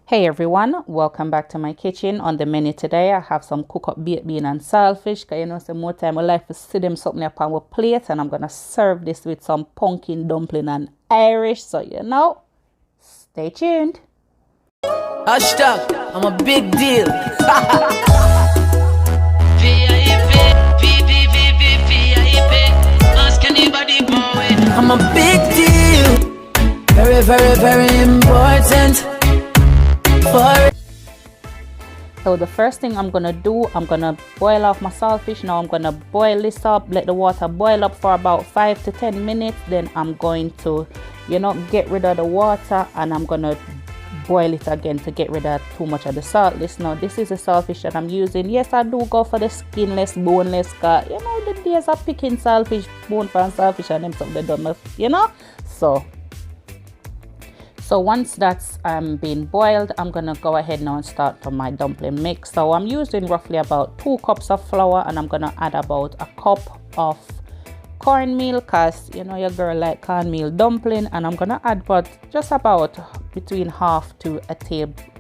Hey everyone, welcome back to my kitchen. On the menu today, I have some cook up baked bean and saltfish. Cause you know, some more time I like to see them something up on our plate, and I'm gonna serve this with some pumpkin dumpling and Irish. So you know, stay tuned. Hashtag, I'm a big deal. I'm a big deal. Very, very, very important. So the first thing I'm gonna do, I'm gonna boil off my saltfish. Now I'm gonna boil this up, let the water boil up for about 5 to 10 minutes. Then I'm going to, get rid of the water, and I'm gonna boil it again to get rid of too much of the salt. Now this is the saltfish that I'm using. Yes, I do go for the skinless, boneless, cause the days of picking saltfish, bone from saltfish and them something they done, So once that's been boiled, I'm gonna go ahead now and start from my dumpling mix. So I'm using roughly about 2 cups of flour, and I'm gonna add about a cup of cornmeal, cause your girl like cornmeal dumpling, and I'm gonna add just about between half to a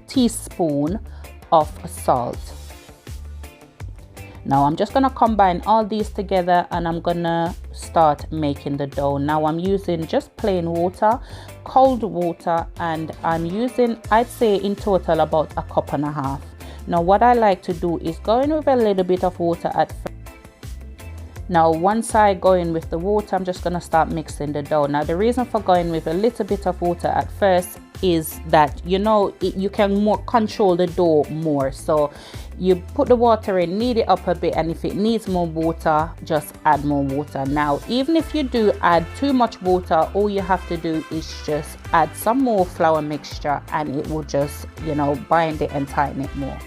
teaspoon of salt. Now I'm just gonna combine all these together, and I'm gonna start making the dough. Now I'm using just plain water, cold water, and I'm using, I'd say in total, about a cup and a half. Now what I like to do is go in with a little bit of water at first. Now once I go in with the water, I'm just gonna start mixing the dough. Now the reason for going with a little bit of water at first is that you can more control the dough more. So you put the water in, knead it up a bit, and if it needs more water, just add more water. Now even if you do add too much water, all you have to do is just add some more flour mixture, and it will just bind it and tighten it more.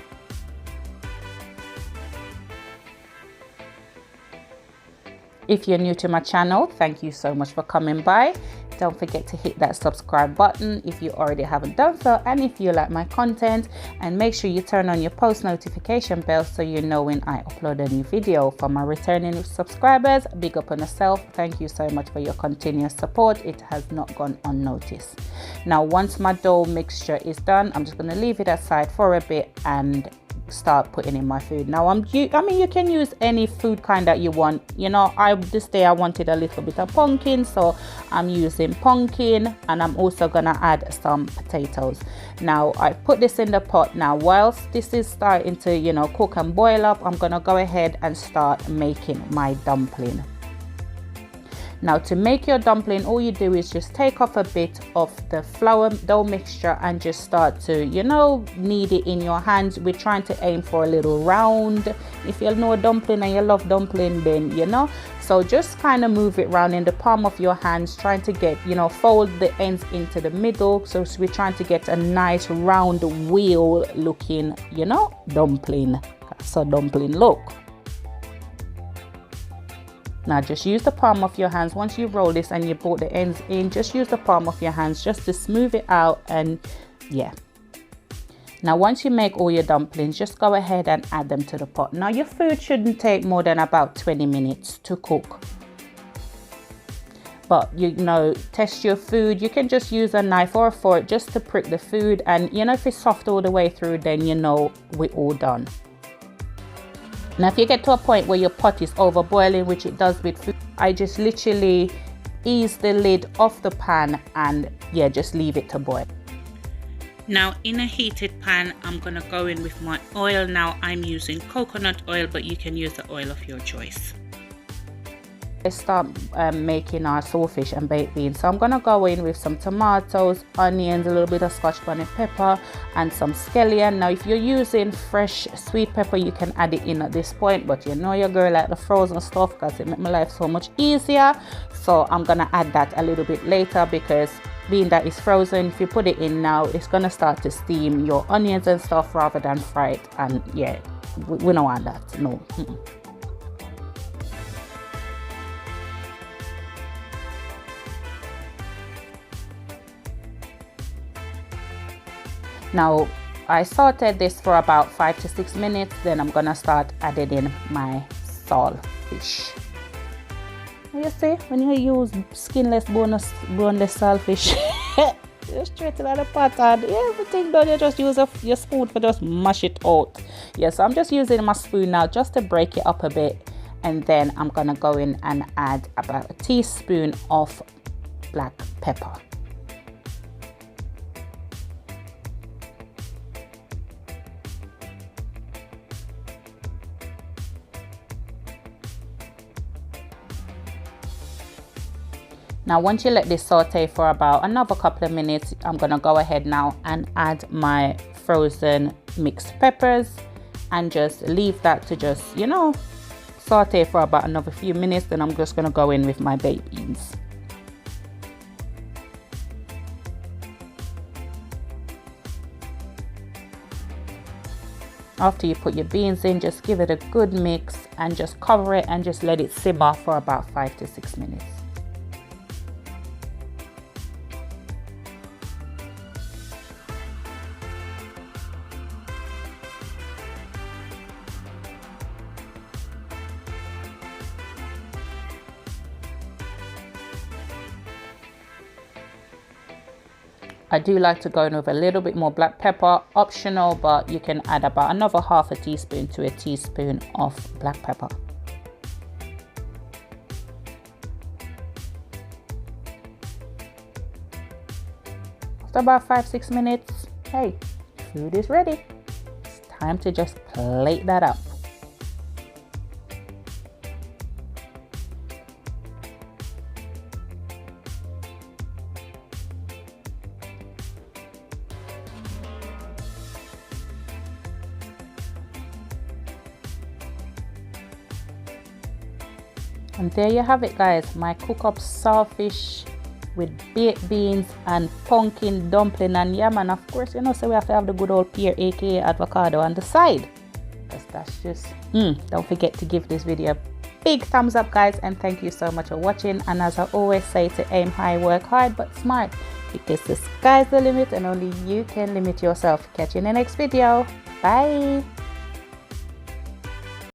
If you're new to my channel, thank you so much for coming by. Don't forget to hit that subscribe button if you already haven't done so, and if you like my content, and make sure you turn on your post notification bell so you know when I upload a new video. For my returning subscribers, big up on yourself. Thank you so much for your continuous support. It has not gone unnoticed. Now once my dough mixture is done, I'm just going to leave it aside for a bit and start putting in my food. Now you can use any food kind that you want. This day I wanted a little bit of pumpkin, so I'm using pumpkin, and I'm also gonna add some potatoes. Now I put this in the pot. Now whilst this is starting to cook and boil up, I'm gonna go ahead and start making my dumpling. Now to make your dumpling, all you do is just take off a bit of the flour dough mixture and just start to knead it in your hands. We're trying to aim for a little round. If you know dumpling and you love dumpling, then so just kind of move it around in the palm of your hands, trying to get fold the ends into the middle. So we're trying to get a nice round wheel looking dumpling. So dumpling look. Now just use the palm of your hands. Once you roll this and you put the ends in, just use the palm of your hands just to smooth it out. And yeah, now once you make all your dumplings, just go ahead and add them to the pot. Now your food shouldn't take more than about 20 minutes to cook, but test your food. You can just use a knife or a fork just to prick the food, and if it's soft all the way through, then we're all done. Now if you get to a point where your pot is over boiling, which it does with food, I just literally ease the lid off the pan and just leave it to boil. Now in a heated pan, I'm gonna go in with my oil. Now I'm using coconut oil, but you can use the oil of your choice. Let's start making our saltfish and baked beans. So I'm gonna go in with some tomatoes, onions, a little bit of scotch bonnet pepper, and some scallion. Now if you're using fresh sweet pepper, you can add it in at this point, but your girl like the frozen stuff because it makes my life so much easier. So I'm gonna add that a little bit later, because being that it's frozen, if you put it in now, it's gonna start to steam your onions and stuff rather than fry it, and we don't want that. No. Now I sauteed this for about 5 to 6 minutes. Then I'm gonna start adding in my saltfish. You see, when you use skinless, boneless saltfish, just straight in the pot, and everything done. You just use your spoon for just mash it out. Yeah, so I'm just using my spoon now just to break it up a bit, and then I'm gonna go in and add about a teaspoon of black pepper. Now once you let this saute for about another couple of minutes, I'm gonna go ahead now and add my frozen mixed peppers and just leave that to just, you know, saute for about another few minutes. Then I'm just gonna go in with my baked beans. After you put your beans in, just give it a good mix and just cover it and just let it simmer for about 5 to 6 minutes. I do like to go in with a little bit more black pepper, optional, but you can add about another half a teaspoon to a teaspoon of black pepper. After about 5-6 minutes, hey, food is ready. It's time to just plate that up. And there you have it, guys, my cook up saltfish with baked beans and pumpkin dumpling, and yeah man, of course, you know, so we have to have the good old pear aka avocado on the side, because that's just don't forget to give this video a big thumbs up, guys, and thank you so much for watching. And as I always say, to aim high, work hard but smart, because the sky's the limit and only you can limit yourself. Catch you in the next video. Bye.